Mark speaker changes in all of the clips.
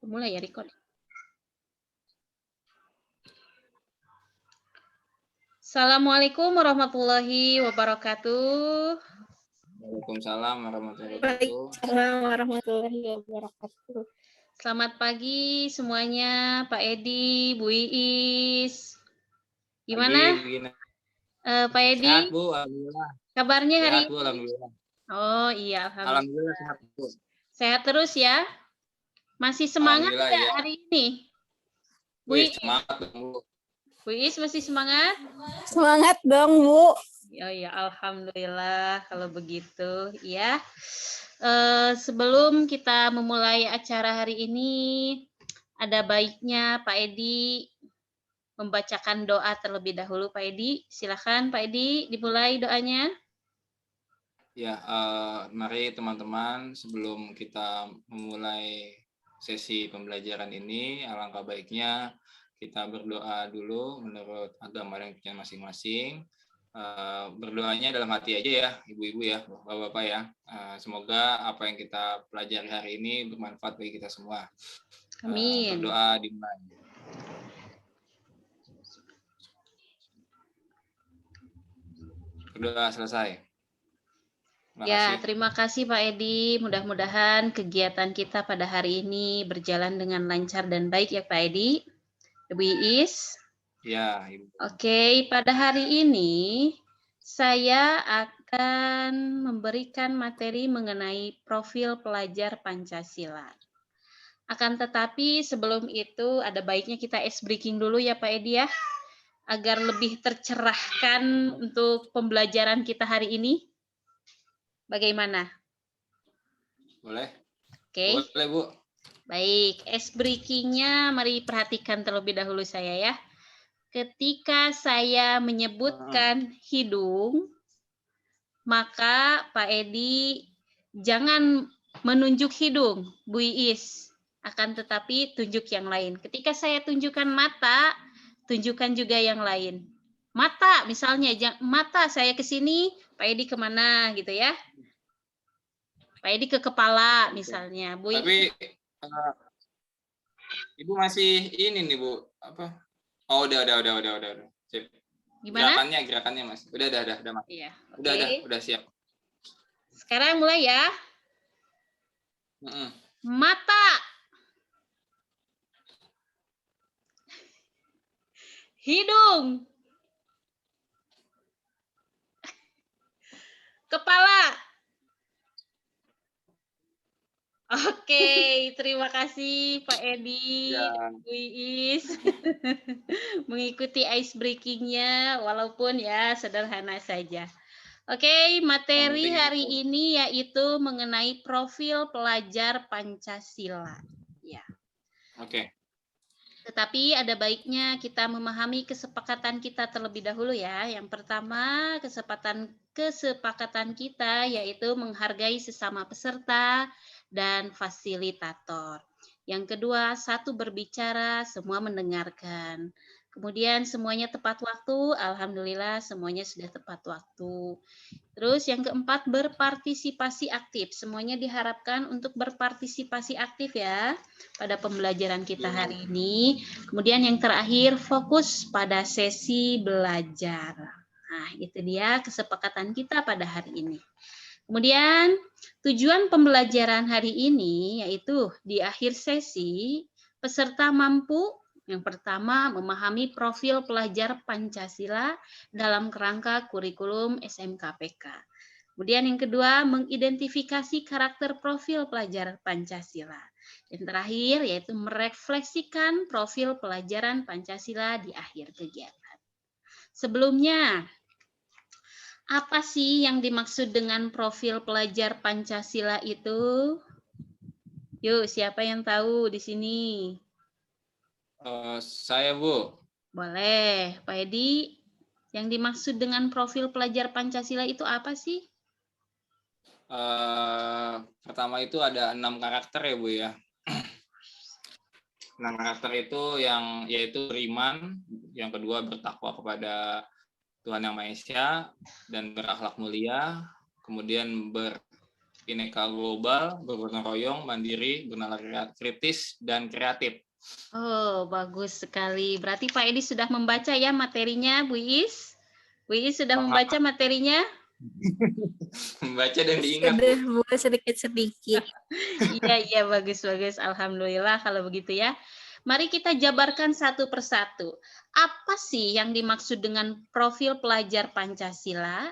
Speaker 1: Mulai ya, record. Assalamualaikum warahmatullahi wabarakatuh.
Speaker 2: Waalaikumsalam warahmatullahi wabarakatuh.
Speaker 3: Waalaikumsalam warahmatullahi wabarakatuh.
Speaker 1: Selamat pagi semuanya, Pak Edi, Bu Iis. Gimana? Pak Edi?
Speaker 2: Sehat, Bu, alhamdulillah.
Speaker 1: Kabarnya hari
Speaker 2: sehat, Bu, alhamdulillah.
Speaker 1: Oh iya,
Speaker 2: Alhamdulillah sehat, Bu.
Speaker 1: Sehat terus ya? Masih semangat nggak
Speaker 2: ya.
Speaker 1: hari ini? Bu
Speaker 2: Wih,
Speaker 1: Iis?
Speaker 2: semangat dong, Bu.
Speaker 1: Bu Iis masih semangat?
Speaker 3: Semangat dong, Bu.
Speaker 1: Oh ya, alhamdulillah kalau begitu ya. Sebelum kita memulai acara hari ini, ada baiknya Pak Edi membacakan doa terlebih dahulu. Pak Edi, silakan Pak Edi dimulai doanya.
Speaker 2: Ya, mari teman-teman sebelum kita memulai sesi pembelajaran ini, alangkah baiknya kita berdoa dulu menurut agama yang punya masing-masing. Berdoanya dalam hati aja ya, ibu-ibu ya, bapak-bapak ya. Semoga apa yang kita pelajari hari ini bermanfaat bagi kita semua.
Speaker 1: Amin.
Speaker 2: Berdoa dimulai. Berdoa selesai.
Speaker 1: Ya, terima kasih Pak Edi. Mudah-mudahan kegiatan kita pada hari ini berjalan dengan lancar dan baik ya Pak Edi. Ibu Iis.
Speaker 2: Ya, Ibu.
Speaker 1: Oke, pada hari ini saya akan memberikan materi mengenai profil pelajar Pancasila. Akan tetapi sebelum itu ada baiknya kita ice breaking dulu ya Pak Edi ya, agar lebih tercerahkan untuk pembelajaran kita hari ini. Bagaimana?
Speaker 2: Boleh?
Speaker 1: Oke.
Speaker 2: Boleh, Bu.
Speaker 1: Baik, ice breaking-nya mari perhatikan terlebih dahulu saya ya. Ketika saya menyebutkan hidung, maka Pak Edi jangan menunjuk hidung, Bu Iis, akan tetapi tunjuk yang lain. Ketika saya tunjukkan mata, tunjukkan juga yang lain. Mata misalnya, mata saya ke sini, Pak Edi kemana gitu ya. Pak Edi ke kepala misalnya. Bu Iis.
Speaker 2: Tapi Ibu masih ini nih, Bu. Apa? Oh, udah. Sip.
Speaker 1: Gimana?
Speaker 2: Gerakannya Mas. Udah Mas.
Speaker 1: Iya.
Speaker 2: Udah siap.
Speaker 1: Sekarang mulai ya. Mata. Hidung. Kepala. Oke, terima kasih Pak Edi dan Bu Iis mengikuti ice breaking-nya walaupun ya sederhana saja. Oke, materi hari ini yaitu mengenai profil pelajar Pancasila. Ya.
Speaker 2: Oke.
Speaker 1: Tetapi ada baiknya kita memahami kesepakatan kita terlebih dahulu ya. Yang pertama, kesepakatan kita yaitu menghargai sesama peserta dan fasilitator. Yang kedua, satu berbicara, semua mendengarkan. Kemudian semuanya tepat waktu, alhamdulillah semuanya sudah tepat waktu. Terus yang keempat, berpartisipasi aktif. Semuanya diharapkan untuk berpartisipasi aktif ya pada pembelajaran kita hari ini. Kemudian yang terakhir, fokus pada sesi belajar. Nah, itu dia kesepakatan kita pada hari ini. Kemudian tujuan pembelajaran hari ini yaitu di akhir sesi peserta mampu yang pertama memahami profil pelajar Pancasila dalam kerangka kurikulum SMKPK. Kemudian yang kedua mengidentifikasi karakter profil pelajar Pancasila. Dan terakhir yaitu merefleksikan profil pelajaran Pancasila di akhir kegiatan. Sebelumnya, apa sih yang dimaksud dengan profil pelajar Pancasila itu? Yuk, siapa yang tahu di sini?
Speaker 2: Saya, Bu.
Speaker 1: Boleh, Pak Edi. Yang dimaksud dengan profil pelajar Pancasila itu apa sih?
Speaker 2: Pertama itu ada 6 karakter ya, Bu ya. 6 karakter itu yaitu beriman, yang kedua bertakwa kepada Tuhan Yang Maha Esa dan berakhlak mulia, kemudian bineka global, bergotong royong, mandiri, bernalar kritis, dan kreatif.
Speaker 1: Oh, bagus sekali. Berarti Pak Edi sudah membaca ya materinya, Bu Is? Bu Is sudah membaca materinya?
Speaker 2: Membaca dan diingat,
Speaker 3: Sudah
Speaker 2: Bu.
Speaker 3: Bu, sedikit-sedikit.
Speaker 1: Iya, bagus. Alhamdulillah kalau begitu ya. Mari kita jabarkan satu persatu. Apa sih yang dimaksud dengan profil pelajar Pancasila?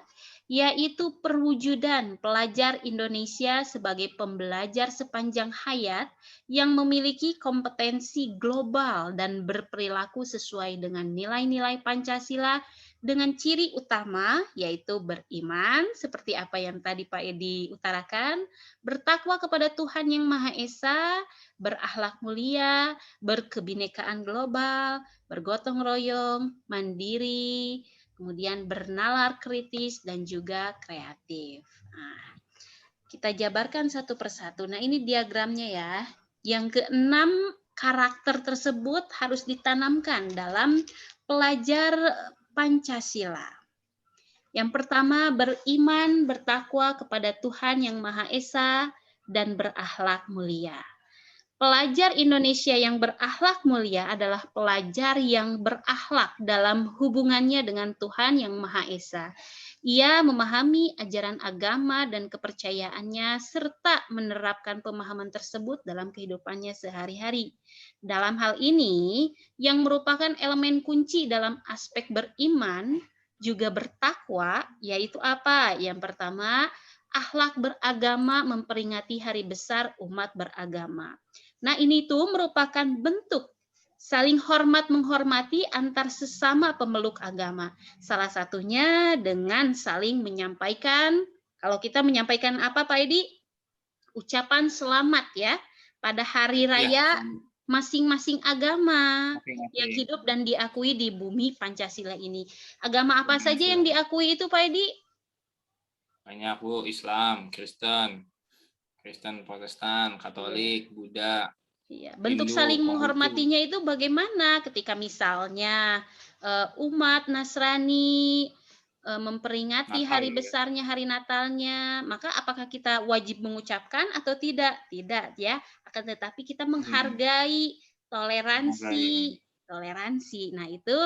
Speaker 1: Yaitu perwujudan pelajar Indonesia sebagai pembelajar sepanjang hayat yang memiliki kompetensi global dan berperilaku sesuai dengan nilai-nilai Pancasila dengan ciri utama yaitu beriman, seperti apa yang tadi Pak Edi utarakan, bertakwa kepada Tuhan Yang Maha Esa, berakhlak mulia, berkebinekaan global, bergotong royong, mandiri, kemudian bernalar kritis, dan juga kreatif. Nah, kita jabarkan satu persatu. Nah, ini diagramnya ya. Yang keenam, karakter tersebut harus ditanamkan dalam pelajar Pancasila. Yang pertama, beriman, bertakwa kepada Tuhan Yang Maha Esa, dan berakhlak mulia. Pelajar Indonesia yang berakhlak mulia adalah pelajar yang berakhlak dalam hubungannya dengan Tuhan Yang Maha Esa. Ia memahami ajaran agama dan kepercayaannya serta menerapkan pemahaman tersebut dalam kehidupannya sehari-hari. Dalam hal ini, yang merupakan elemen kunci dalam aspek beriman juga bertakwa, yaitu apa? Yang pertama, akhlak beragama memperingati hari besar umat beragama. Nah, ini tuh merupakan bentuk saling hormat menghormati antar sesama pemeluk agama. Salah satunya dengan saling menyampaikan, kalau kita menyampaikan apa Pak Edi? Ucapan selamat ya pada hari raya masing-masing agama yang hidup dan diakui di bumi Pancasila ini. Agama apa saja yang diakui itu Pak Edi?
Speaker 2: Banyak, Bu. Islam, Kristen Protestan, Katolik, Buddha.
Speaker 1: Iya, bentuk
Speaker 2: Hindu,
Speaker 1: saling
Speaker 2: Konghucu.
Speaker 1: menghormatinya itu bagaimana ketika misalnya umat Nasrani memperingati
Speaker 2: Natal,
Speaker 1: hari
Speaker 2: ya.
Speaker 1: besarnya, hari Natalnya, maka apakah kita wajib mengucapkan atau tidak? Tidak ya, akan tetapi kita menghargai toleransi. Nah, itu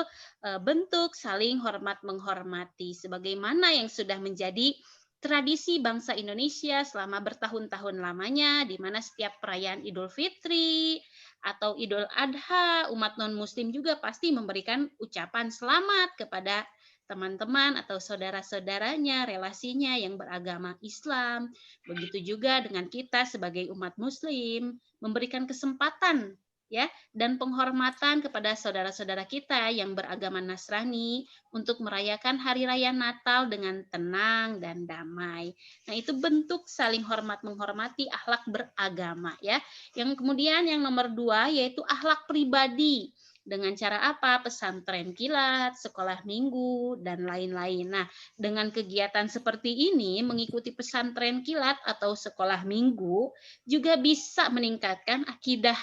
Speaker 1: bentuk saling hormat menghormati sebagaimana yang sudah menjadi tradisi bangsa Indonesia selama bertahun-tahun lamanya, di mana setiap perayaan Idul Fitri atau Idul Adha, umat non-muslim juga pasti memberikan ucapan selamat kepada teman-teman atau saudara-saudaranya, relasinya yang beragama Islam. Begitu juga dengan kita sebagai umat muslim, memberikan kesempatan ya dan penghormatan kepada saudara-saudara kita yang beragama Nasrani untuk merayakan hari raya Natal dengan tenang dan damai. Nah, itu bentuk saling hormat menghormati akhlak beragama ya. Yang kemudian yang nomor 2 yaitu akhlak pribadi. Dengan cara apa? Pesantren kilat, sekolah minggu, dan lain-lain. Nah, dengan kegiatan seperti ini, mengikuti pesantren kilat atau sekolah minggu juga bisa meningkatkan akidah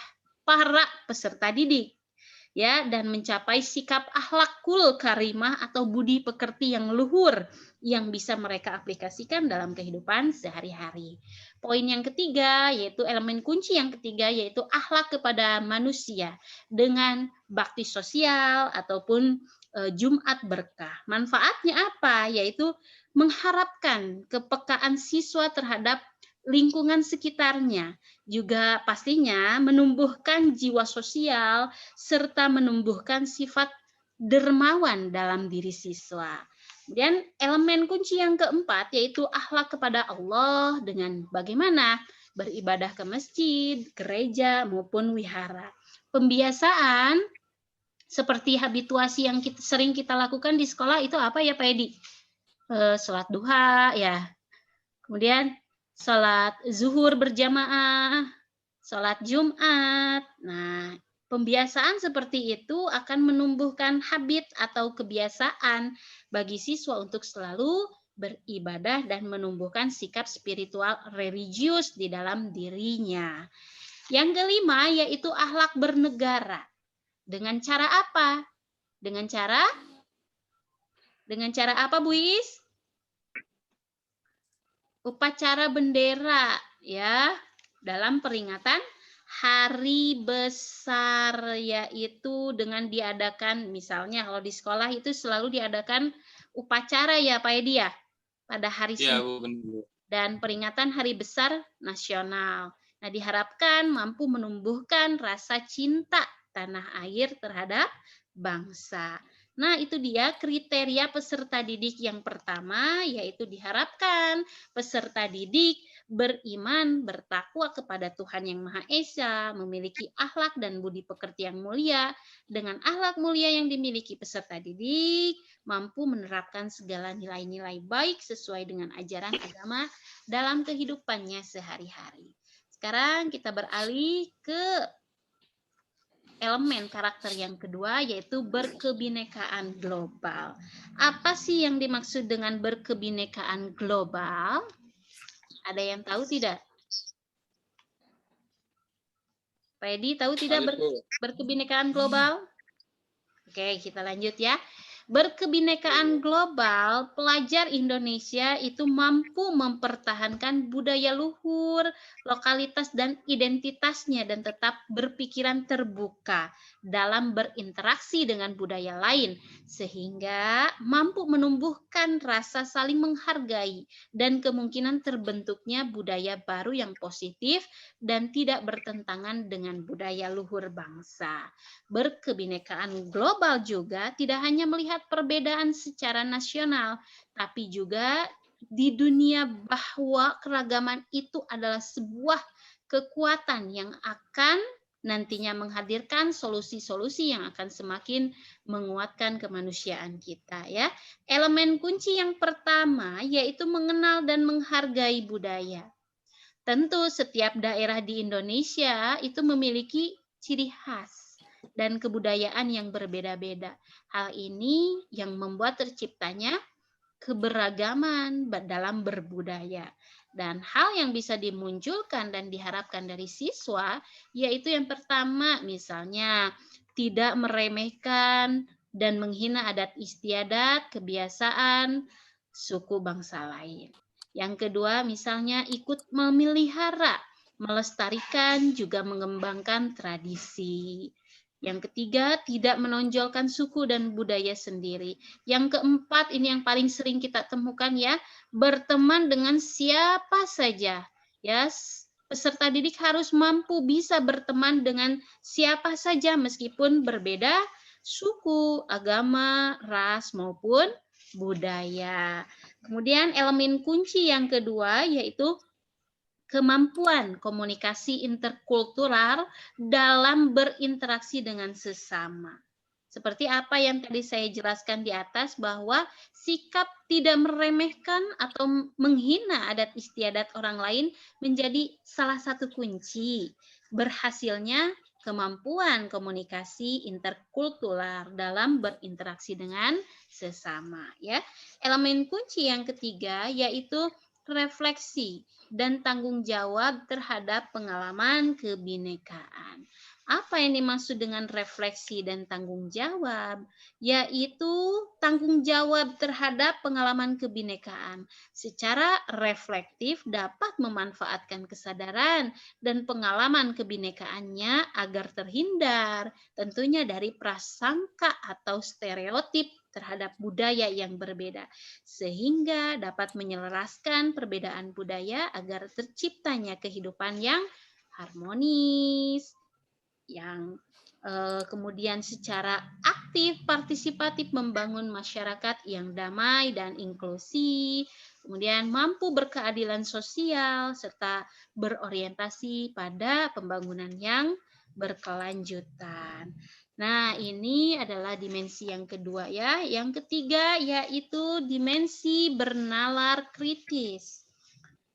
Speaker 1: para peserta didik ya dan mencapai sikap akhlakul karimah atau budi pekerti yang luhur yang bisa mereka aplikasikan dalam kehidupan sehari-hari. Poin yang ketiga yaitu elemen kunci yang ketiga yaitu akhlak kepada manusia dengan bakti sosial ataupun Jumat berkah. Manfaatnya apa? Yaitu mengharapkan kepekaan siswa terhadap lingkungan sekitarnya, juga pastinya menumbuhkan jiwa sosial serta menumbuhkan sifat dermawan dalam diri siswa. Kemudian elemen kunci yang keempat yaitu akhlak kepada Allah dengan bagaimana beribadah ke masjid, gereja maupun wihara. Pembiasaan seperti habituasi yang sering kita lakukan di sekolah itu apa ya Pak Edi? Sholat duha ya. Kemudian sholat zuhur berjamaah, sholat Jumat. Nah, pembiasaan seperti itu akan menumbuhkan habit atau kebiasaan bagi siswa untuk selalu beribadah dan menumbuhkan sikap spiritual religius di dalam dirinya. Yang kelima yaitu akhlak bernegara. Dengan cara apa? Dengan cara apa, Bu Is? upacara bendera ya dalam peringatan hari besar, yaitu dengan diadakan misalnya kalau di sekolah itu selalu diadakan upacara ya Pak Edi ya pada hari
Speaker 2: Ya,
Speaker 1: Senin
Speaker 2: Bu, benar.
Speaker 1: dan peringatan Hari Besar Nasional. Nah, diharapkan mampu menumbuhkan rasa cinta tanah air terhadap bangsa. Nah, itu dia kriteria peserta didik yang pertama, yaitu diharapkan peserta didik beriman, bertakwa kepada Tuhan Yang Maha Esa, memiliki akhlak dan budi pekerti yang mulia. Dengan akhlak mulia yang dimiliki peserta didik, mampu menerapkan segala nilai-nilai baik sesuai dengan ajaran agama dalam kehidupannya sehari-hari. Sekarang kita beralih ke elemen karakter yang kedua, yaitu berkebinekaan global. Apa sih yang dimaksud dengan berkebinekaan global? Ada yang tahu tidak? Pak Edi, tahu tidak berkebinekaan global? Oke, kita lanjut ya. Berkebinekaan global, pelajar Indonesia itu mampu mempertahankan budaya luhur, lokalitas dan identitasnya dan tetap berpikiran terbuka dalam berinteraksi dengan budaya lain sehingga mampu menumbuhkan rasa saling menghargai dan kemungkinan terbentuknya budaya baru yang positif dan tidak bertentangan dengan budaya luhur bangsa. Berkebinekaan global juga tidak hanya melihat perbedaan secara nasional, tapi juga di dunia bahwa keragaman itu adalah sebuah kekuatan yang akan nantinya menghadirkan solusi-solusi yang akan semakin menguatkan kemanusiaan kita ya. Elemen kunci yang pertama yaitu mengenal dan menghargai budaya. Tentu setiap daerah di Indonesia itu memiliki ciri khas dan kebudayaan yang berbeda-beda. Hal ini yang membuat terciptanya keberagaman dalam berbudaya. Dan hal yang bisa dimunculkan dan diharapkan dari siswa, yaitu yang pertama misalnya tidak meremehkan dan menghina adat istiadat, kebiasaan, suku bangsa lain. Yang kedua misalnya ikut memelihara, melestarikan, juga mengembangkan tradisi. Yang ketiga, tidak menonjolkan suku dan budaya sendiri. Yang keempat, ini yang paling sering kita temukan ya, berteman dengan siapa saja. Ya, peserta didik harus mampu bisa berteman dengan siapa saja meskipun berbeda suku, agama, ras maupun budaya. Kemudian elemen kunci yang kedua yaitu kemampuan komunikasi interkultural dalam berinteraksi dengan sesama. Seperti apa yang tadi saya jelaskan di atas bahwa sikap tidak meremehkan atau menghina adat istiadat orang lain menjadi salah satu kunci berhasilnya kemampuan komunikasi interkultural dalam berinteraksi dengan sesama ya. Elemen kunci yang ketiga yaitu refleksi dan tanggung jawab terhadap pengalaman kebinekaan. Apa yang dimaksud dengan refleksi dan tanggung jawab? Yaitu tanggung jawab terhadap pengalaman kebinekaan. Secara reflektif dapat memanfaatkan kesadaran dan pengalaman kebinekaannya agar terhindar tentunya dari prasangka atau stereotip terhadap budaya yang berbeda, sehingga dapat menyelaraskan perbedaan budaya agar terciptanya kehidupan yang harmonis, yang kemudian secara aktif, partisipatif membangun masyarakat yang damai dan inklusif, kemudian mampu berkeadilan sosial, serta berorientasi pada pembangunan yang berkelanjutan. Nah, ini adalah dimensi yang kedua ya. Yang ketiga yaitu dimensi bernalar kritis.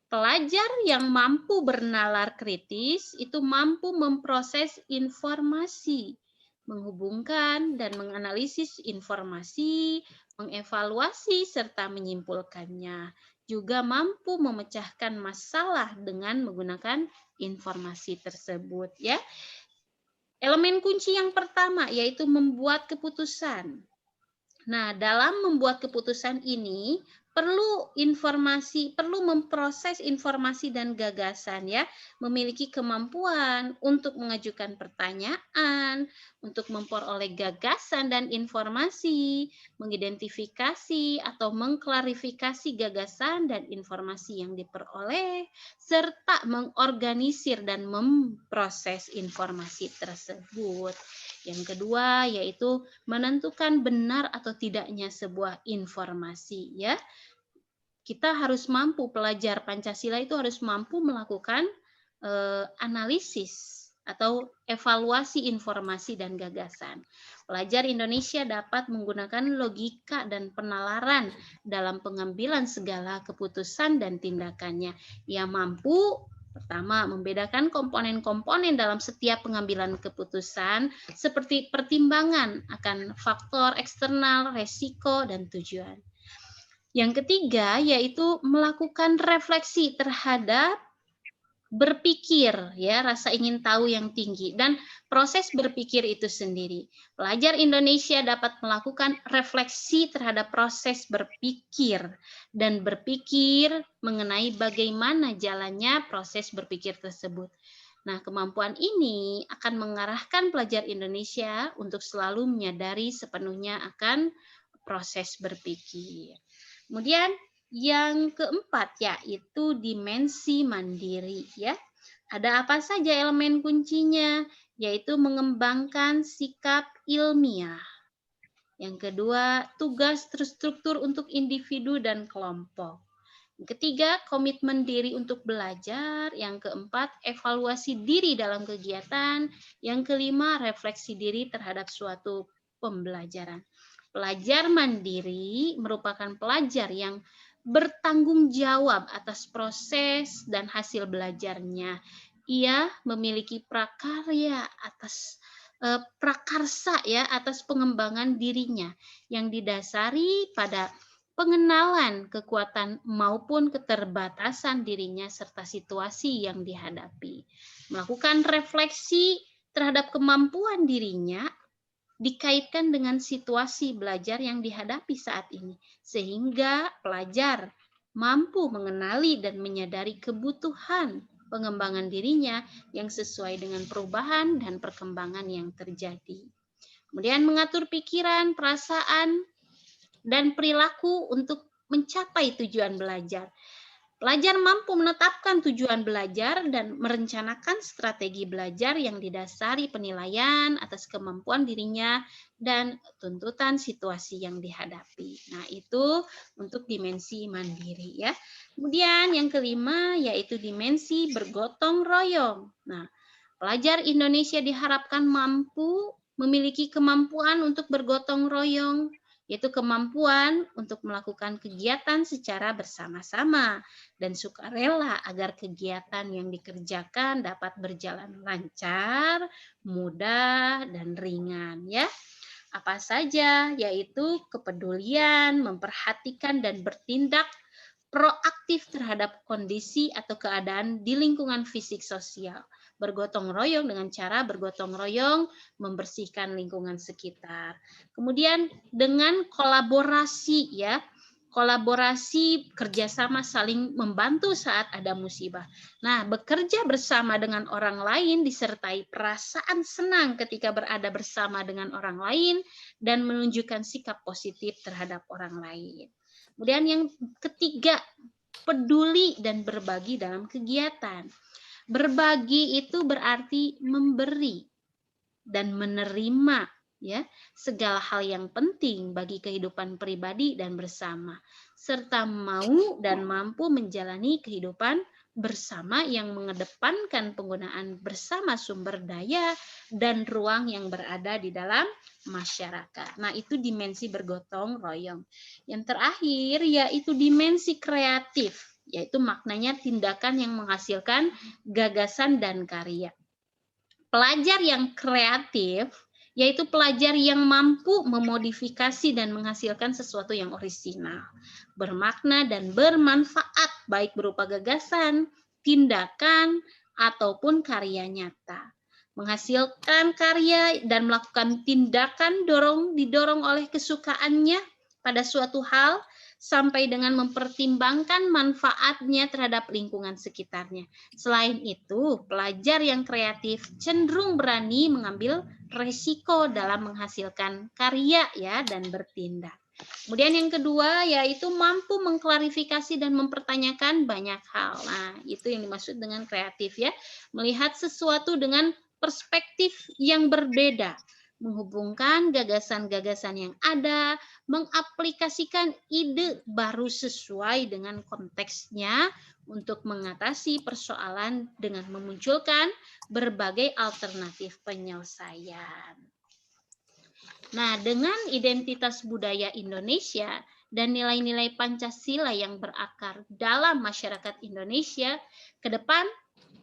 Speaker 1: Pelajar yang mampu bernalar kritis itu mampu memproses informasi, menghubungkan dan menganalisis informasi, mengevaluasi serta menyimpulkannya. Juga mampu memecahkan masalah dengan menggunakan informasi tersebut ya. Elemen kunci yang pertama yaitu membuat keputusan. Nah, dalam membuat keputusan ini, perlu informasi, perlu memproses informasi dan gagasan ya, memiliki kemampuan untuk mengajukan pertanyaan, untuk memperoleh gagasan dan informasi, mengidentifikasi atau mengklarifikasi gagasan dan informasi yang diperoleh, serta mengorganisir dan memproses informasi tersebut. Yang kedua yaitu menentukan benar atau tidaknya sebuah informasi ya. Kita harus mampu, pelajar Pancasila itu harus mampu melakukan analisis atau evaluasi informasi dan gagasan. Pelajar Indonesia dapat menggunakan logika dan penalaran dalam pengambilan segala keputusan dan tindakannya. Ia mampu pertama, membedakan komponen-komponen dalam setiap pengambilan keputusan seperti pertimbangan akan faktor eksternal, resiko, dan tujuan. Yang ketiga yaitu melakukan refleksi terhadap berpikir ya, rasa ingin tahu yang tinggi dan proses berpikir itu sendiri. Pelajar Indonesia dapat melakukan refleksi terhadap proses berpikir dan berpikir mengenai bagaimana jalannya proses berpikir tersebut. Nah, kemampuan ini akan mengarahkan pelajar Indonesia untuk selalu menyadari sepenuhnya akan proses berpikir. Kemudian yang keempat yaitu dimensi mandiri ya. Ada apa saja elemen kuncinya? Yaitu mengembangkan sikap ilmiah. Yang kedua, tugas terstruktur untuk individu dan kelompok. Yang ketiga, komitmen diri untuk belajar. Yang keempat, evaluasi diri dalam kegiatan. Yang kelima, refleksi diri terhadap suatu pembelajaran. Pelajar mandiri merupakan pelajar yang bertanggung jawab atas proses dan hasil belajarnya. Ia memiliki prakarya atas prakarsa ya atas pengembangan dirinya yang didasari pada pengenalan kekuatan maupun keterbatasan dirinya serta situasi yang dihadapi. Melakukan refleksi terhadap kemampuan dirinya dikaitkan dengan situasi belajar yang dihadapi saat ini, sehingga pelajar mampu mengenali dan menyadari kebutuhan pengembangan dirinya yang sesuai dengan perubahan dan perkembangan yang terjadi. Kemudian mengatur pikiran, perasaan, dan perilaku untuk mencapai tujuan belajar. Pelajar mampu menetapkan tujuan belajar dan merencanakan strategi belajar yang didasari penilaian atas kemampuan dirinya dan tuntutan situasi yang dihadapi. Nah, itu untuk dimensi mandiri ya. Kemudian yang kelima yaitu dimensi bergotong royong. Nah, pelajar Indonesia diharapkan mampu memiliki kemampuan untuk bergotong royong, yaitu kemampuan untuk melakukan kegiatan secara bersama-sama dan sukarela agar kegiatan yang dikerjakan dapat berjalan lancar, mudah, dan ringan ya. Apa saja? Yaitu kepedulian, memperhatikan dan bertindak proaktif terhadap kondisi atau keadaan di lingkungan fisik sosial. Bergotong royong dengan cara bergotong royong membersihkan lingkungan sekitar. Kemudian dengan kolaborasi ya, kolaborasi kerjasama saling membantu saat ada musibah. Nah, bekerja bersama dengan orang lain disertai perasaan senang ketika berada bersama dengan orang lain dan menunjukkan sikap positif terhadap orang lain. Kemudian yang ketiga, peduli dan berbagi dalam kegiatan. Berbagi itu berarti memberi dan menerima ya segala hal yang penting bagi kehidupan pribadi dan bersama, serta mau dan mampu menjalani kehidupan bersama yang mengedepankan penggunaan bersama sumber daya dan ruang yang berada di dalam masyarakat. Nah, itu dimensi bergotong royong. Yang terakhir yaitu dimensi kreatif, yaitu maknanya tindakan yang menghasilkan gagasan dan karya. Pelajar yang kreatif yaitu pelajar yang mampu memodifikasi dan menghasilkan sesuatu yang orisinal, bermakna dan bermanfaat baik berupa gagasan, tindakan, ataupun karya nyata. Menghasilkan karya dan melakukan tindakan didorong oleh kesukaannya pada suatu hal sampai dengan mempertimbangkan manfaatnya terhadap lingkungan sekitarnya. Selain itu, pelajar yang kreatif cenderung berani mengambil resiko dalam menghasilkan karya ya dan bertindak. Kemudian yang kedua yaitu mampu mengklarifikasi dan mempertanyakan banyak hal. Nah, itu yang dimaksud dengan kreatif ya. Melihat sesuatu dengan perspektif yang berbeda, menghubungkan gagasan-gagasan yang ada, mengaplikasikan ide baru sesuai dengan konteksnya untuk mengatasi persoalan dengan memunculkan berbagai alternatif penyelesaian. Nah, dengan identitas budaya Indonesia dan nilai-nilai Pancasila yang berakar dalam masyarakat Indonesia, ke depan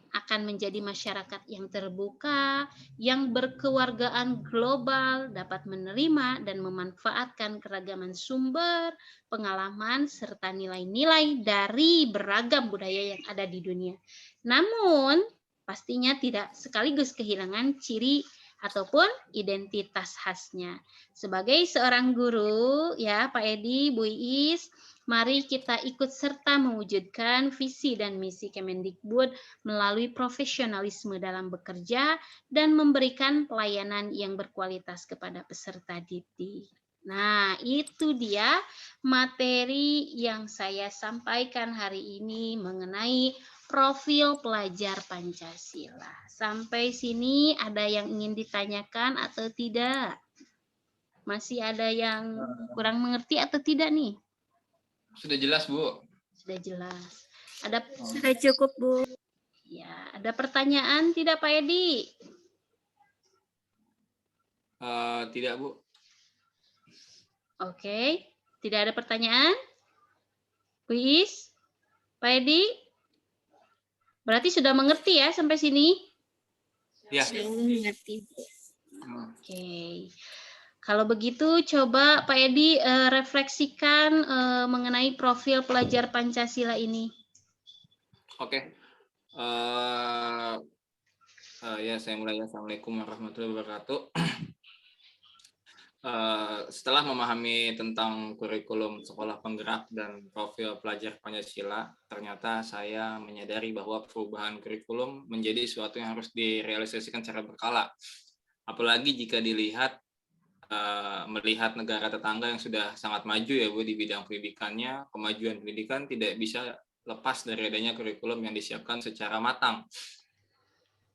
Speaker 1: akan menjadi masyarakat yang terbuka, yang berkewargaan global, dapat menerima dan memanfaatkan keragaman sumber, pengalaman, serta nilai-nilai dari beragam budaya yang ada di dunia. Namun, pastinya tidak sekaligus kehilangan ciri ataupun identitas khasnya. Sebagai seorang guru, ya Pak Edi, Bu Iis, mari kita ikut serta mewujudkan visi dan misi Kemendikbud melalui profesionalisme dalam bekerja dan memberikan pelayanan yang berkualitas kepada peserta didik. Nah, itu dia materi yang saya sampaikan hari ini mengenai profil pelajar Pancasila. Sampai sini ada yang ingin ditanyakan atau tidak? Masih ada yang kurang mengerti atau tidak nih?
Speaker 2: Sudah jelas, Bu.
Speaker 1: Sudah jelas. Ada
Speaker 3: Sudah cukup, Bu.
Speaker 1: ya, ada pertanyaan tidak Pak Edi?
Speaker 2: Tidak, Bu.
Speaker 1: Oke, tidak ada pertanyaan? Bu Iis, Pak Edi? Berarti sudah mengerti ya sampai sini?
Speaker 2: Ya.
Speaker 3: Sudah mengerti, Bu.
Speaker 1: Oke. Kalau begitu coba Pak Edi refleksikan mengenai profil pelajar Pancasila ini.
Speaker 2: Oke. Ya, saya mulai. Assalamualaikum warahmatullahi wabarakatuh. Setelah memahami tentang kurikulum sekolah penggerak dan profil pelajar Pancasila, ternyata saya menyadari bahwa perubahan kurikulum menjadi sesuatu yang harus direalisasikan secara berkala. Apalagi jika melihat negara tetangga yang sudah sangat maju ya Bu di bidang pendidikannya, kemajuan pendidikan tidak bisa lepas dari adanya kurikulum yang disiapkan secara matang.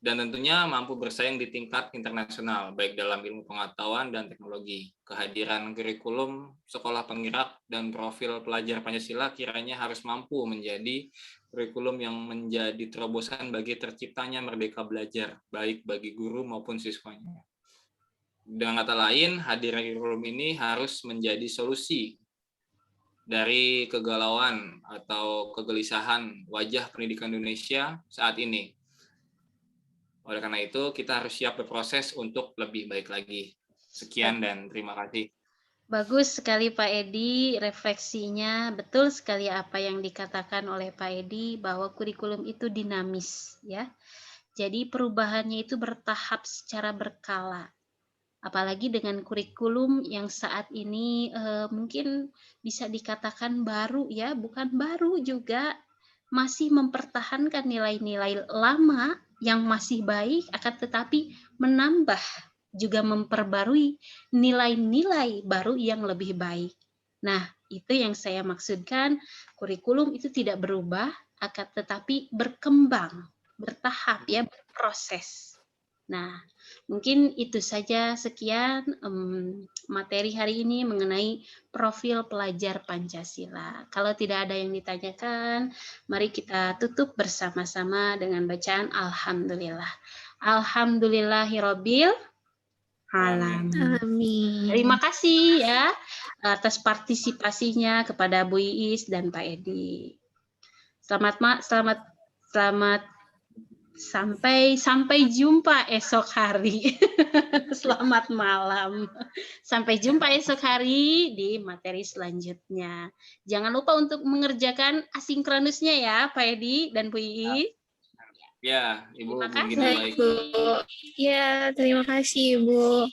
Speaker 2: Dan tentunya mampu bersaing di tingkat internasional, baik dalam ilmu pengetahuan dan teknologi. Kehadiran kurikulum sekolah penggerak dan profil pelajar Pancasila kiranya harus mampu menjadi kurikulum yang menjadi terobosan bagi terciptanya merdeka belajar, baik bagi guru maupun siswanya. Dengan kata lain, hadirnya kurikulum ini harus menjadi solusi dari kegalauan atau kegelisahan wajah pendidikan Indonesia saat ini. Oleh karena itu, kita harus siap berproses untuk lebih baik lagi. Sekian dan terima kasih.
Speaker 1: Bagus sekali Pak Edi, refleksinya betul sekali apa yang dikatakan oleh Pak Edi bahwa kurikulum itu dinamis ya. Jadi perubahannya itu bertahap secara berkala. Apalagi dengan kurikulum yang saat ini mungkin bisa dikatakan baru ya, bukan baru juga, masih mempertahankan nilai-nilai lama yang masih baik, akan tetapi menambah juga memperbarui nilai-nilai baru yang lebih baik. Nah, itu yang saya maksudkan, kurikulum itu tidak berubah, akan tetapi berkembang, bertahap ya, berproses. Nah, mungkin itu saja sekian materi hari ini mengenai profil pelajar Pancasila. Kalau tidak ada yang ditanyakan, mari kita tutup bersama-sama dengan bacaan Alhamdulillah. Alhamdulillahirabbil alamin.
Speaker 3: Amin.
Speaker 1: Terima kasih ya atas partisipasinya kepada Bu Iis dan Pak Edi. Selamat sampai jumpa esok hari. Selamat malam. Sampai jumpa esok hari di materi selanjutnya. Jangan lupa untuk mengerjakan asinkronusnya ya, Pak Edi dan Bu Iis.
Speaker 2: Ya, Ibu
Speaker 1: Terima kasih.
Speaker 2: begini baik.
Speaker 3: Ya, terima kasih, Bu.